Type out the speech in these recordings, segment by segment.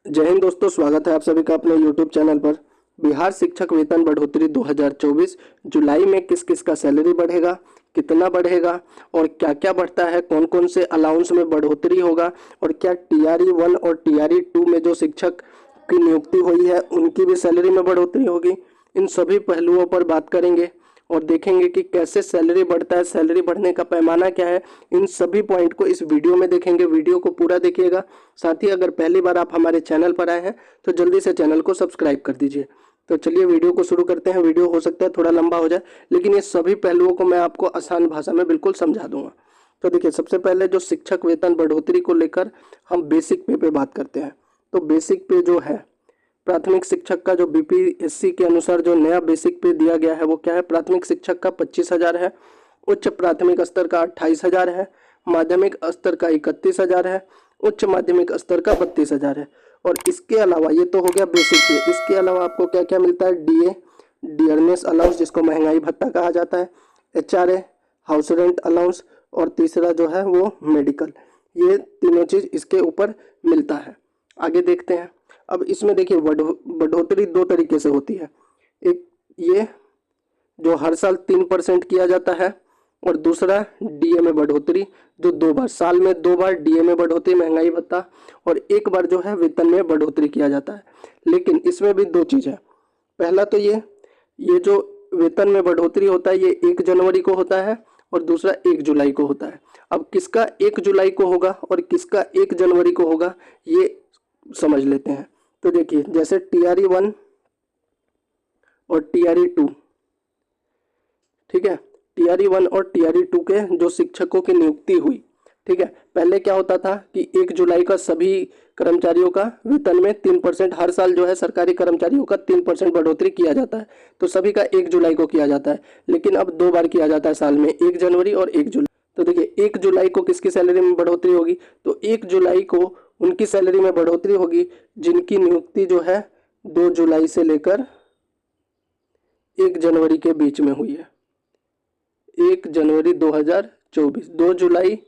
जय हिंद दोस्तों, स्वागत है आप सभी का अपने YouTube चैनल पर। बिहार शिक्षक वेतन बढ़ोतरी 2024 जुलाई में किस किस का सैलरी बढ़ेगा, कितना बढ़ेगा और क्या क्या बढ़ता है, कौन कौन से अलाउंस में बढ़ोतरी होगा और क्या TRE 1 और TRE 2 में जो शिक्षक की नियुक्ति हुई है उनकी भी सैलरी में बढ़ोतरी होगी। इन सभी पहलुओं पर बात करेंगे और देखेंगे कि कैसे सैलरी बढ़ता है, सैलरी बढ़ने का पैमाना क्या है। इन सभी पॉइंट को इस वीडियो में देखेंगे। वीडियो को पूरा देखिएगा। साथ ही अगर पहली बार आप हमारे चैनल पर आए हैं तो जल्दी से चैनल को सब्सक्राइब कर दीजिए। तो चलिए वीडियो को शुरू करते हैं। वीडियो हो सकता है थोड़ा लंबा हो जाए, लेकिन ये सभी पहलुओं को मैं आपको आसान भाषा में बिल्कुल समझा दूंगा। तो देखिए, सबसे पहले जो शिक्षक वेतन बढ़ोतरी को लेकर हम बेसिक पे बात करते हैं। तो बेसिक पे जो है, प्राथमिक शिक्षक का जो BPSC के अनुसार जो नया बेसिक पे दिया गया है वो क्या है। प्राथमिक शिक्षक का 25,000 है, उच्च प्राथमिक स्तर का 28,000 है, माध्यमिक स्तर का 31,000 है, उच्च माध्यमिक स्तर का 32,000 है। और इसके अलावा ये तो हो गया बेसिक पे। इसके अलावा आपको क्या क्या मिलता है। DA डियरनेस अलाउंस, जिसको महंगाई भत्ता कहा जाता है, HRA हाउस रेंट अलाउंस, और तीसरा जो है वो मेडिकल। ये तीनों चीज इसके ऊपर मिलता है। आगे देखते हैं। अब इसमें देखिए, बढ़ोतरी दो तरीके से होती है। एक ये जो हर साल 3% किया जाता है, और दूसरा DA में बढ़ोतरी, जो 2 बार, साल में 2 बार DA में बढ़ोतरी महंगाई भत्ता, और 1 बार जो है वेतन में बढ़ोतरी किया जाता है। लेकिन इसमें भी दो चीज़ है। पहला तो ये जो वेतन में बढ़ोतरी होता है ये 1 जनवरी को होता है, और दूसरा 1 जुलाई को होता है। अब किसका 1 जुलाई को होगा और किसका 1 जनवरी को होगा ये समझ लेते हैं। तो देखिए, जैसे TRE 1 और TRE 2, ठीक है, TRE 1 और TRE 2 के जो शिक्षकों की नियुक्ति हुई, ठीक है, पहले क्या होता था कि 1 जुलाई का सभी कर्मचारियों का वेतन में 3%, हर साल जो है सरकारी कर्मचारियों का 3% बढ़ोतरी किया जाता है। तो सभी का 1 जुलाई को किया जाता है, लेकिन अब 2 बार किया जाता है साल में, 1 जनवरी और 1 जुलाई। तो देखिए, 1 जुलाई को किसकी सैलरी में बढ़ोतरी होगी, तो 1 जुलाई को उनकी सैलरी में बढ़ोतरी होगी जिनकी नियुक्ति जो है 2 जुलाई से लेकर 1 जनवरी के बीच में हुई है। 1 जनवरी 2024, 2 जुलाई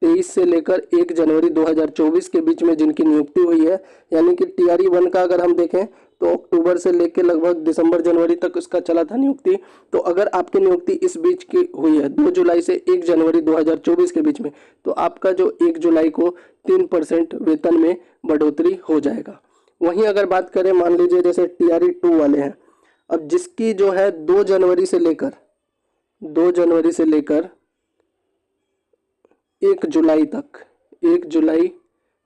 23 से लेकर 1 जनवरी 2024 के बीच में जिनकी नियुक्ति हुई है, यानी कि TRE 1 का अगर हम देखें तो अक्टूबर से लेकर लगभग दिसंबर जनवरी तक इसका चला था नियुक्ति। तो अगर आपकी नियुक्ति इस बीच की हुई है 2 जुलाई से 1 जनवरी 2024 के बीच में, तो आपका जो 1 जुलाई को 3% वेतन में बढ़ोतरी हो जाएगा। वहीं अगर बात करें, मान लीजिए जैसे TRE 2 वाले हैं, अब जिसकी जो है 2 जनवरी से लेकर 1 जुलाई तक, 1 जुलाई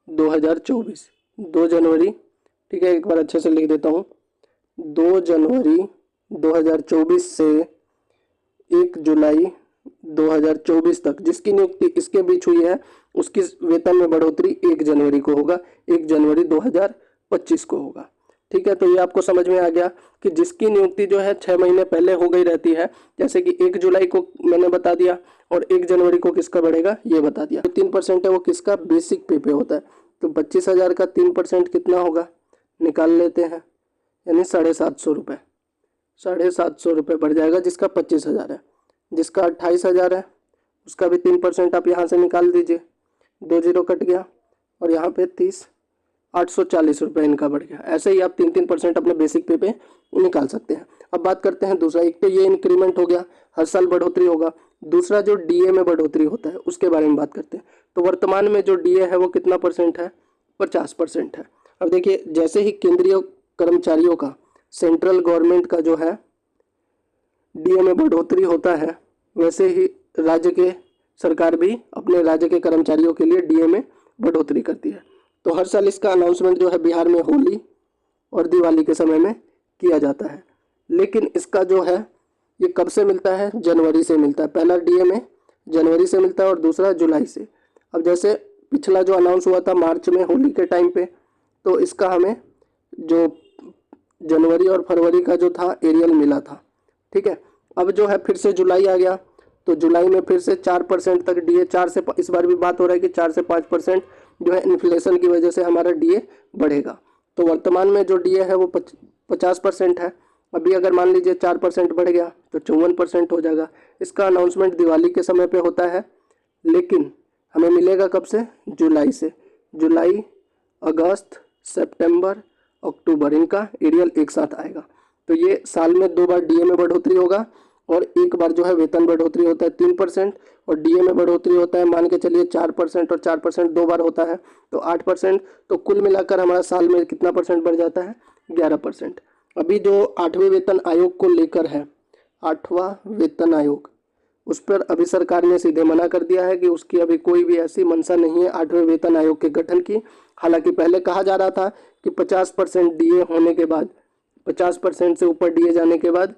2024, 2 जनवरी, ठीक है, एक बार अच्छे से लिख देता हूँ, 2 जनवरी 2024 से 1 जुलाई 2024 तक जिसकी नियुक्ति इसके बीच हुई है, उसकी वेतन में बढ़ोतरी 1 जनवरी को होगा, 1 जनवरी 2025 को होगा। ठीक है, तो ये आपको समझ में आ गया कि जिसकी नियुक्ति जो है 6 महीने पहले हो गई रहती है, जैसे कि 1 जुलाई को मैंने बता दिया, और 1 जनवरी को किसका बढ़ेगा ये बता दिया। जो 3% है वो किसका, बेसिक पे होता है। तो 25,000 का 3% कितना होगा, निकाल लेते हैं, यानी 750 रुपये। 750 रुपये बढ़ जाएगा जिसका 25,000 है। जिसका 28,000 है उसका भी 3% आप यहाँ से निकाल दीजिए, 2 जीरो कट गया, और यहाँ पे 30, 840 रुपये इनका बढ़ गया। ऐसे ही आप 3% अपने बेसिक पे निकाल सकते हैं। अब बात करते हैं दूसरा। एक तो ये इंक्रीमेंट हो गया, हर साल बढ़ोतरी होगा। दूसरा जो DA में बढ़ोतरी होता है उसके बारे में बात करते हैं। तो वर्तमान में जो DA है वो कितना परसेंट है, 50% है। अब देखिए, जैसे ही केंद्रीय कर्मचारियों का, सेंट्रल गवर्नमेंट का जो है DA में बढ़ोतरी होता है, वैसे ही राज्य के सरकार भी अपने राज्य के कर्मचारियों के लिए DA में बढ़ोतरी करती है। तो हर साल इसका अनाउंसमेंट जो है बिहार में होली और दिवाली के समय में किया जाता है। लेकिन इसका जो है ये कब से मिलता है, जनवरी से मिलता है। पहला DA में जनवरी से मिलता है और दूसरा जुलाई से। अब जैसे पिछला जो अनाउंस हुआ था मार्च में होली के टाइम पे, तो इसका हमें जो जनवरी और फरवरी का जो था एरियल मिला था। ठीक है, अब जो है फिर से जुलाई आ गया, तो जुलाई में फिर से 4% तक DA, 4 से, इस बार भी बात हो रहा है कि 4 से 5% जो है इन्फ्लेशन की वजह से हमारा DA बढ़ेगा। तो वर्तमान में जो DA है वो 50% है। अभी अगर मान लीजिए 4% बढ़ गया तो 54% हो जाएगा। इसका अनाउंसमेंट दिवाली के समय पे होता है, लेकिन हमें मिलेगा कब से, जुलाई से। जुलाई, अगस्त, सितंबर, अक्टूबर, इनका एरियल एक साथ आएगा। तो ये साल में 2 बार डीए में बढ़ोतरी होगा और एक बार जो है वेतन बढ़ोतरी होता है 3% और डीए में बढ़ोतरी होता है मान के चलिए 4% और 4% 2 बार होता है तो 8%। तो कुल मिलाकर हमारा साल में कितना परसेंट बढ़ जाता है? 11%। अभी जो 8वें वेतन आयोग को लेकर है, 8वां वेतन आयोग, उस पर अभी सरकार ने सीधे मना कर दिया है कि उसकी अभी कोई भी ऐसी मंशा नहीं है 8वें वेतन आयोग के गठन की। हालांकि पहले कहा जा रहा था कि 50% डीए होने के बाद, 50% से ऊपर डीए जाने के बाद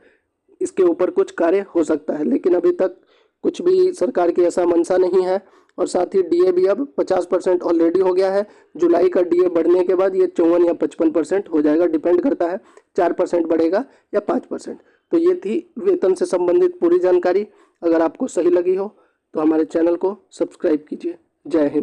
इसके ऊपर कुछ कार्य हो सकता है, लेकिन अभी तक कुछ भी सरकार की ऐसा मंशा नहीं है। और साथ ही डीए भी अब 50% ऑलरेडी हो गया है। जुलाई का डीए बढ़ने के बाद ये 54 या 55% हो जाएगा, डिपेंड करता है 4% बढ़ेगा या 5%। तो ये थी वेतन से संबंधित पूरी जानकारी। अगर आपको सही लगी हो तो हमारे चैनल को सब्सक्राइब कीजिए। जय हिंद।